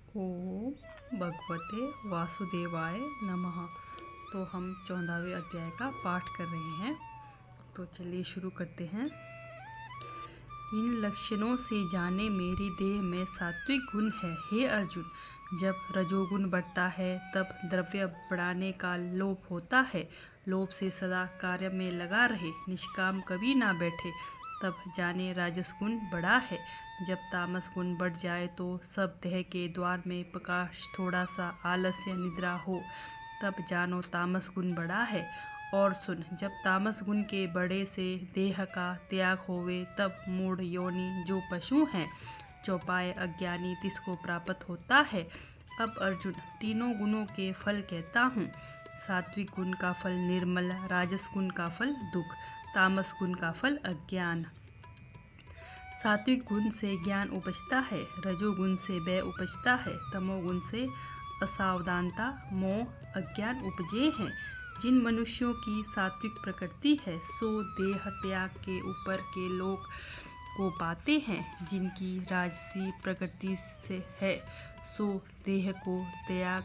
ओम भगवते वासुदेवाय नमः। तो हम 14वें अध्याय का पाठ कर रहे हैं। तो चलिए शुरू करते हैं। इन लक्षणों से जाने मेरी देह में सात्विक गुण है। हे अर्जुन, जब रजोगुण बढ़ता है तब द्रव्य बढ़ाने का लोभ होता है। लोभ से सदा कार्य में लगा रहे, निष्काम कभी ना बैठे, तब जाने राजस गुण बड़ा है। जब तामस गुण बढ़ जाए तो सब देह के द्वार में प्रकाश, थोड़ा सा आलस्य, निद्रा हो, तब जानो तामस गुण बड़ा है। और सुन, जब तामस गुण के बड़े से देह का त्याग होवे, तब मूढ़ योनि जो पशु हैं, चौपाए अज्ञानी, तिसको प्राप्त होता है। अब अर्जुन, तीनों गुणों के फल कहता हूँ। सात्विक गुण का फल निर्मल, राजस गुण का फल दुख, तामस गुण का फल अज्ञान। सात्विक गुण से ज्ञान उपजता है, रजोगुण से भय उपजता है, तमोगुण से असावधानता, मोह, अज्ञान उपजे हैं। जिन मनुष्यों की सात्विक प्रकृति है, सो देह त्याग के ऊपर के लोक को पाते हैं। जिनकी राजसी प्रकृति से है, सो देह को त्याग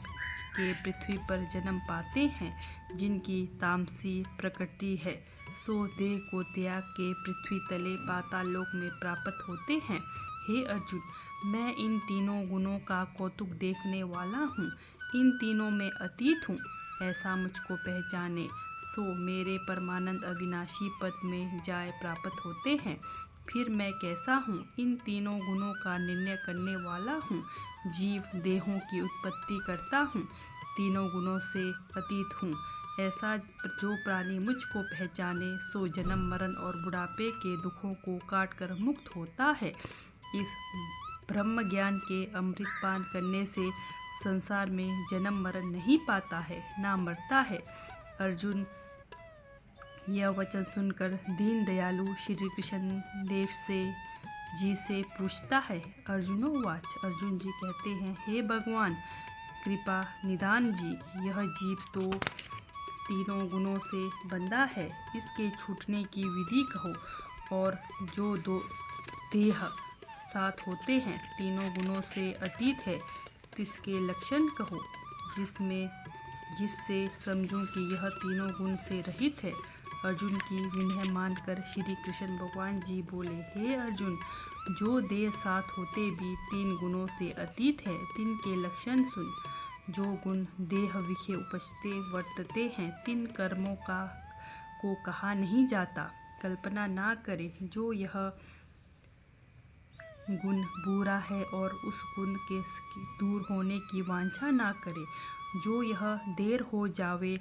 के पृथ्वी पर जन्म पाते हैं। जिनकी तामसी प्रकृति है, सो देह को त्याग के पृथ्वी तले पाताल लोक में प्राप्त होते हैं। हे अर्जुन, मैं इन तीनों गुणों का कौतुक देखने वाला हूँ, इन तीनों में अतीत हूँ। ऐसा मुझको पहचाने, सो मेरे परमानंद अविनाशी पद में जाए प्राप्त होते हैं। फिर मैं कैसा हूँ, इन तीनों गुणों का निर्णय करने वाला हूँ। जीव देहों की उत्पत्ति करता हूँ, तीनों गुणों से अतीत हूँ। ऐसा जो प्राणी मुझको पहचाने, सो जन्म मरण और बुढ़ापे के दुखों को काट कर मुक्त होता है। इस ब्रह्म ज्ञान के अमृत पान करने से संसार में जन्म मरण नहीं पाता है, ना मरता है। अर्जुन यह वचन सुनकर दीन दयालु श्री कृष्ण देव जी से पूछता है। अर्जुनोवाच, अर्जुन जी कहते हैं, हे भगवान, कृपा निधान जी, यह जीव तो तीनों गुणों से बंधा है, इसके छूटने की विधि कहो। और जो दो देह साथ होते हैं, तीनों गुणों से अतीत है, तिसके लक्षण कहो, जिससे समझूं कि यह तीनों गुण से रहित है। अर्जुन की विनय मानकर श्री कृष्ण भगवान जी बोले, हे अर्जुन, जो देह साथ होते भी तीन गुणों से अतीत है, तिनके लक्षण सुन। जो गुण देह विखे उपजते वर्तते हैं, तिन कर्मों को कहा नहीं जाता। कल्पना ना करे जो यह गुण बुरा है और उस गुण के दूर होने की वांछा ना करे। जो यह देर हो जावे,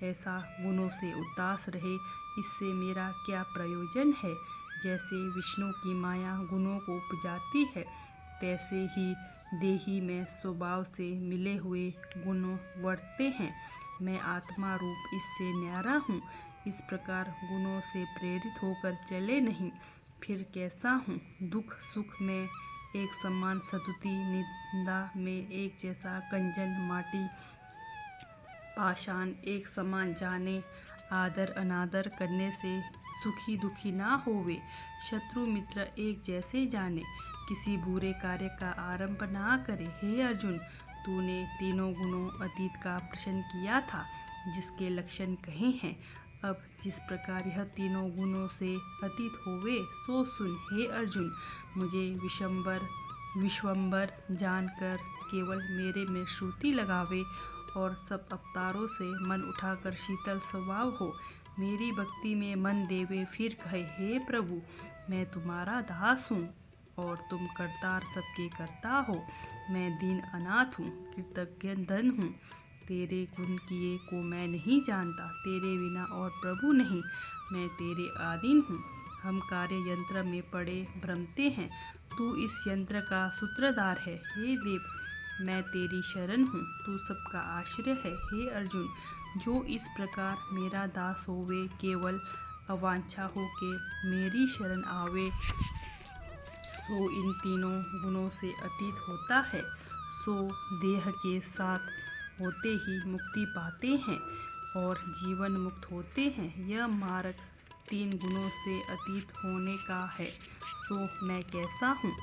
ऐसा गुणों से उदास रहे, इससे मेरा क्या प्रयोजन है। जैसे विष्णु की माया गुणों को उपजाती है, तैसे ही देही में स्वभाव से मिले हुए गुण वर्तते हैं। मैं आत्मा रूप इससे न्यारा हूँ, इस प्रकार गुणों से प्रेरित होकर चले नहीं। फिर कैसा हूँ, दुख सुख में एक समान, स्तुति निंदा में एक जैसा, कंजन माटी पाषाण एक समान जाने। आदर अनादर करने से सुखी दुखी ना होवे, शत्रु मित्र एक जैसे जाने। किसी बुरे कार्य का आरंभ ना करे। हे अर्जुन, तूने तीनों गुणों अतीत का प्रश्न किया था, जिसके लक्षण कहे हैं। अब जिस प्रकार यह तीनों गुणों से अतीत होवे, सो सुन। हे अर्जुन, मुझे विश्वम्बर जानकर केवल मेरे में श्रुति लगावे और सब अवतारों से मन उठाकर शीतल स्वभाव हो, मेरी भक्ति में मन देवे, फिर कहे, हे प्रभु, मैं तुम्हारा दास हूँ और तुम करतार सबके करता हो। मैं दीन अनाथ हूँ, कृतज्ञ धन हूँ, तेरे गुण किए को मैं नहीं जानता। तेरे बिना और प्रभु नहीं, मैं तेरे अधीन हूँ। हम कार्य यंत्र में पड़े भ्रमते हैं, तू इस यंत्र का सूत्रधार है। हे देव, मैं तेरी शरण हूँ, तू सबका आश्रय है। हे अर्जुन, जो इस प्रकार मेरा दास होवे, केवल अवांछा हो के मेरी शरण आवे, सो इन तीनों गुणों से अतीत होता है। सो देह के साथ होते ही मुक्ति पाते हैं और जीवन मुक्त होते हैं। यह मार्ग तीन गुणों से अतीत होने का है। सो मैं कैसा हूँ,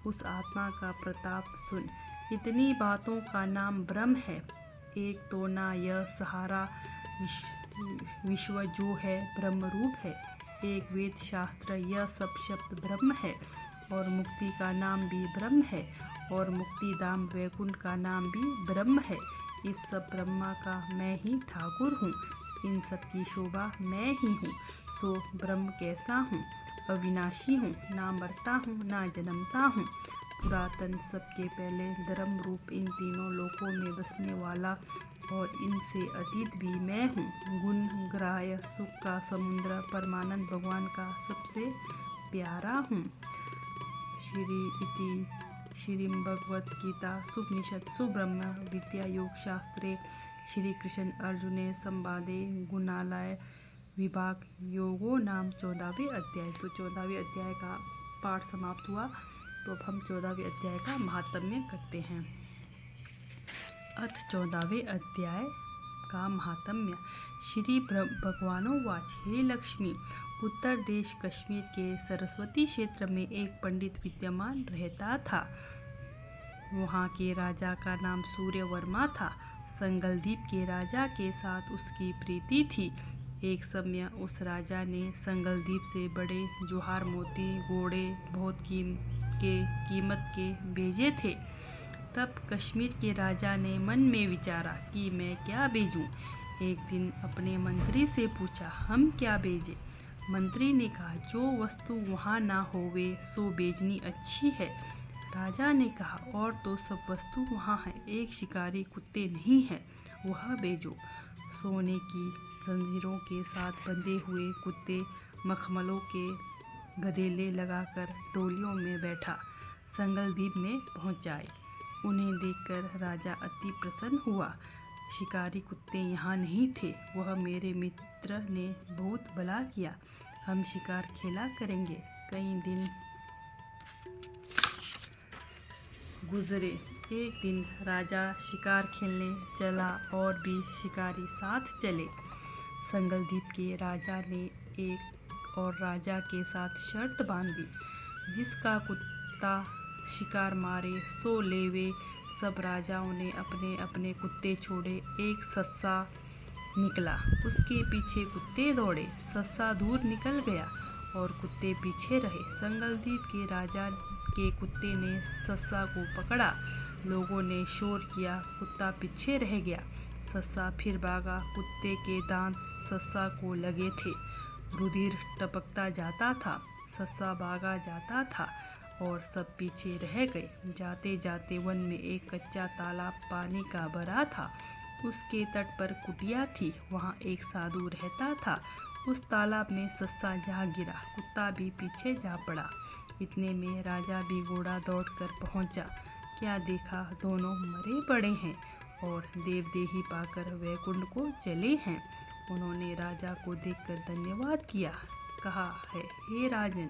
उस आत्मा का प्रताप सुन। इतनी बातों का नाम ब्रह्म है। एक तो ना यह सहारा विश्व जो है ब्रह्म रूप है। एक वेद शास्त्र यह सब शब्द ब्रह्म है। और मुक्ति का नाम भी ब्रह्म है। और मुक्ति धाम वैकुंठ का नाम भी ब्रह्म है। इस सब ब्रह्मा का मैं ही ठाकुर हूँ। इन सब की शोभा मैं ही हूँ। सो ब्रह्म कैसा हूँ? अविनाशी हूँ, ना मरता हूँ ना जन्मता हूँ। पुरातन सबके पहले धर्म रूप इन तीनों लोकों में बसने वाला और इनसे अतीत भी मैं हूँ। गुण ग्राह्य सुख का समुद्र परमानंद भगवान का सबसे प्यारा हूँ। श्री इति श्रीमद्भगवद्गीता सुपनिषत्सु ब्रह्म विद्या योग शास्त्रे श्री कृष्ण अर्जुने संवादे गुणालय विभाग योगो नाम 14वें अध्याय। तो 14वें अध्याय का पाठ समाप्त हुआ। तो अब हम 14वें अध्याय का महात्म्य करते हैं। अथ 14वें अध्याय का महात्म्य। श्री भगवानोवाच हे लक्ष्मी, उत्तर देश कश्मीर के सरस्वती क्षेत्र में एक पंडित विद्यमान रहता था। वहाँ के राजा का नाम सूर्यवर्मा था। संगलदीप के राजा के साथ उसकी प्रीति थी। एक समय उस राजा ने संगलदीप से बड़े जोहार मोती घोड़े बहुत कीमत के भेजे थे। तब कश्मीर के राजा ने मन में विचारा कि मैं क्या भेजूं। एक दिन अपने मंत्री से पूछा, हम क्या भेजें? मंत्री ने कहा, जो वस्तु वहाँ ना होवे सो भेजनी अच्छी है। राजा ने कहा, और तो सब वस्तु वहाँ है, एक शिकारी कुत्ते नहीं है, वह भेजो। सोने की जंजीरों के साथ बंधे हुए कुत्ते मखमलों के गधेले लगाकर टोलियों में बैठा संगलदीप में पहुँचाए। उन्हें देखकर राजा अति प्रसन्न हुआ। शिकारी कुत्ते यहाँ नहीं थे। वह मेरे मित्र ने बहुत भला किया। हम शिकार खेला करेंगे। कई दिन गुजरे। एक दिन राजा शिकार खेलने चला और भी शिकारी साथ चले। संगलदीप के राजा ने एक और राजा के साथ शर्त बांधी, जिसका कुत्ता शिकार मारे सो लेवे। सब राजाओं ने अपने अपने कुत्ते छोड़े। एक सस्सा निकला, उसके पीछे कुत्ते दौड़े। सस्सा दूर निकल गया और कुत्ते पीछे रहे। संगलदीप के राजा के कुत्ते ने सस्सा को पकड़ा। लोगों ने शोर किया, कुत्ता पीछे रह गया। सस्सा फिर भागा। कुत्ते के दांत सस्सा को लगे थे। रुधिर टपकता जाता था। सस्सा भागा जाता था और सब पीछे रह गए। जाते जाते वन में एक कच्चा तालाब पानी का भरा था। उसके तट पर कुटिया थी। वहाँ एक साधु रहता था। उस तालाब में सस्सा जा गिरा। कुत्ता भी पीछे जा पड़ा। इतने में राजा भी घोड़ा दौड़कर पहुँचा। क्या देखा, दोनों मरे पड़े हैं और देवदेही पाकर वैकुंठ को चले हैं। उन्होंने राजा को देखकर धन्यवाद किया। कहा है, हे राजन,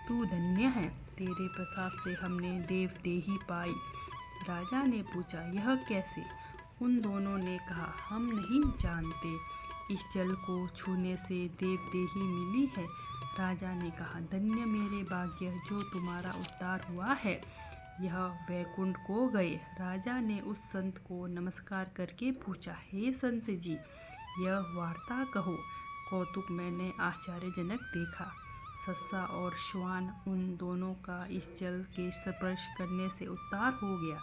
तू धन्य है, तेरे प्रसाद से हमने देवदेही पाई। राजा ने पूछा, यह कैसे? उन दोनों ने कहा, हम नहीं जानते। इस जल को छूने से देवदेही मिली है। राजा ने कहा, धन्य मेरे भाग्य जो तुम्हारा उद्धार हुआ है। यह वैकुंठ को गए। राजा ने उस संत को नमस्कार करके पूछा, हे संत जी, यह वार्ता कहो। कौतुक मैंने आश्चर्यजनक देखा। सस्सा और श्वान उन दोनों का इस जल के स्पर्श करने से उद्धार हो गया।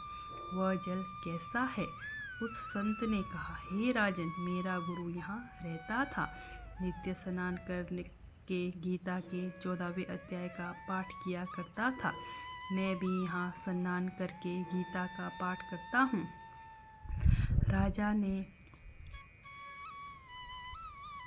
वह जल कैसा है? उस संत ने कहा, हे राजन, मेरा गुरु यहाँ रहता था। नित्य स्नान करने के गीता के 14वें अध्याय का पाठ किया करता था। मैं भी यहाँ स्नान करके गीता का पाठ करता हूँ। राजा ने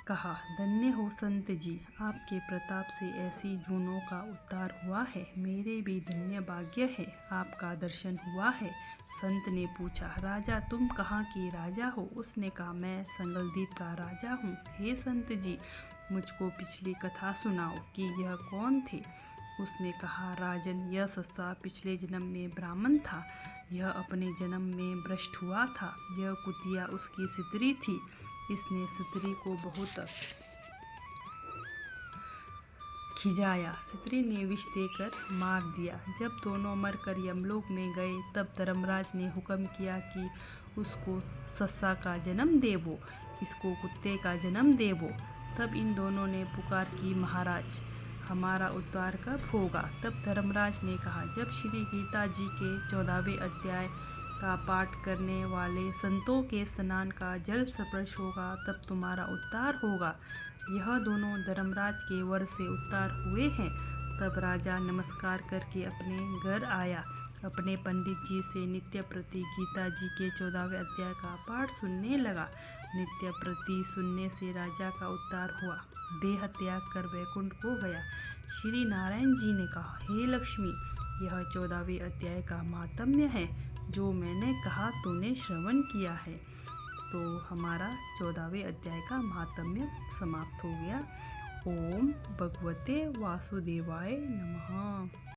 कहा, धन्य हो संत जी, आपके प्रताप से ऐसी जूनों का उद्धार हुआ है। मेरे भी धन्य भाग्य है, आपका दर्शन हुआ है। संत ने पूछा, राजा तुम कहाँ के राजा हो? उसने कहा, मैं संगलदीप का राजा हूँ। हे संत जी, मुझको पिछली कथा सुनाओ कि यह कौन थे? उसने कहा, राजन, यह सस्सा पिछले जन्म में ब्राह्मण था। यह अपने जन्म में भ्रष्ट हुआ था। यह कुतिया उसकी स्त्री थी। इसने स्त्री को बहुत खिजाया। क्षत्रिय ने विष देकर मार दिया। जब दोनों मरकर यमलोक में गए तब धर्मराज ने हुक्म किया कि उसको सस्सा का जन्म देवो, इसको कुत्ते का जन्म देवो। तब इन दोनों ने पुकार की, महाराज हमारा उद्धार कब होगा? तब धर्मराज ने कहा, जब श्री गीता जी के 14वें अध्याय का पाठ करने वाले संतों के स्नान का जल स्पर्श होगा तब तुम्हारा उद्धार होगा। यह दोनों धर्मराज के वर से उद्धार हुए हैं। तब राजा नमस्कार करके अपने घर आया, अपने पंडित जी से नित्य प्रति गीता जी के 14वें अध्याय का पाठ सुनने लगा। नित्य प्रति सुनने से राजा का उद्धार हुआ, देह त्याग कर वैकुंठ को गया। श्री नारायण जी ने कहा, हे लक्ष्मी, यह 14वें अध्याय का महात्म्य है जो मैंने कहा तूने श्रवण किया है। तो हमारा 14वें अध्याय का महात्म्य समाप्त हो गया। ओम भगवते वासुदेवाय नमः।